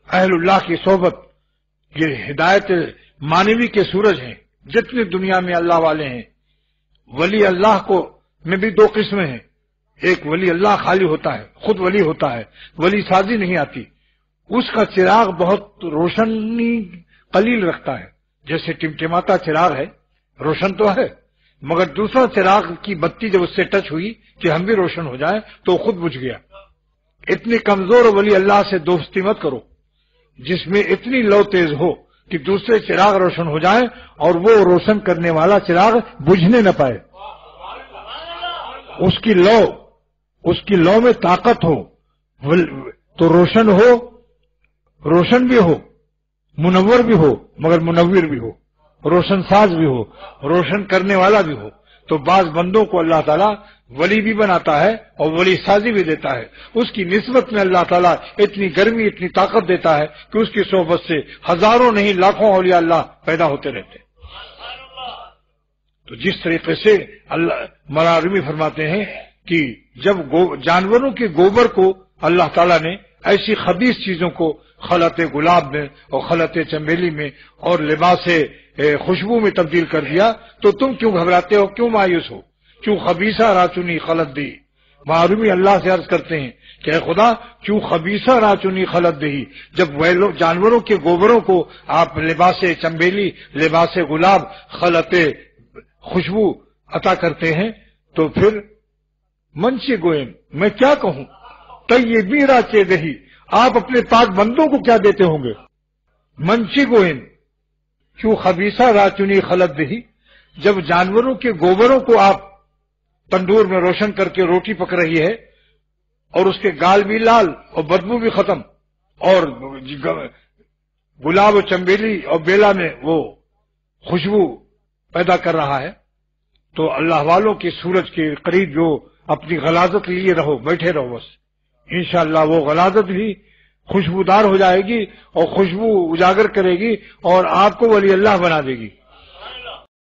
اہل اللہ کی صحبت یہ ہدایت مانوی کے سورج ہیں. جتنے دنیا میں اللہ والے ہیں، ولی اللہ کو میں بھی دو قسمیں ہیں. ایک ولی اللہ خالی ہوتا ہے، خود ولی ہوتا ہے، ولی سازی نہیں آتی. اس کا چراغ بہت روشنی قلیل رکھتا ہے، جیسے ٹمٹماتا چراغ ہے، روشن تو ہے مگر دوسرا چراغ کی بتی جب اس سے ٹچ ہوئی کہ ہم بھی روشن ہو جائیں تو خود بجھ گیا. اتنی کمزور ولی اللہ سے دوستی مت کرو جس میں اتنی لو تیز ہو کہ دوسرے چراغ روشن ہو جائیں اور وہ روشن کرنے والا چراغ بجھنے نہ پائے. اس کی لو میں طاقت ہو تو روشن ہو، روشن بھی ہو، منور بھی ہو مگر منور بھی ہو، روشن ساز بھی ہو، روشن کرنے والا بھی ہو. تو بعض بندوں کو اللہ تعالیٰ ولی بھی بناتا ہے اور ولی سازی بھی دیتا ہے. اس کی نسبت میں اللہ تعالیٰ اتنی گرمی، اتنی طاقت دیتا ہے کہ اس کی صحبت سے ہزاروں نہیں لاکھوں اولیاء اللہ پیدا ہوتے رہتے. تو جس طریقے سے اللہ مولانا رومی فرماتے ہیں کہ جب جانوروں کے گوبر کو اللہ تعالیٰ نے ایسی خبیث چیزوں کو خلط گلاب میں اور خلط چمیلی میں اور لباس خوشبو میں تبدیل کر دیا تو تم کیوں گھبراتے ہو، کیوں مایوس ہو؟ کیوں خبیثہ راچنی خلط دی. معرومی اللہ سے عرض کرتے ہیں کہ اے خدا کیوں خبیثہ راچنی خلط دی. جب وہ لوگ جانوروں کے گوبروں کو آپ لباس چمیلی، لباس گلاب، خلط خوشبو عطا کرتے ہیں تو پھر منچی گوئم میں کیا کہوں، طیبی راچے دہی آپ اپنے پاک بندوں کو کیا دیتے ہوں گے. منچی گوئم کیوں خبیثہ راچنی خلط دہی. جب جانوروں کے گوبروں کو آپ تندور میں روشن کر کے روٹی پک رہی ہے اور اس کے گال بھی لال اور بدبو بھی ختم اور گلاب و چمبیلی اور بیلا میں وہ خوشبو پیدا کر رہا ہے تو اللہ والوں کی سورج کے قریب جو اپنی غلاظت لیے رہو، بیٹھے رہو، بس انشاءاللہ وہ غلاظت بھی خوشبودار ہو جائے گی اور خوشبو اجاگر کرے گی اور آپ کو ولی اللہ بنا دے گی.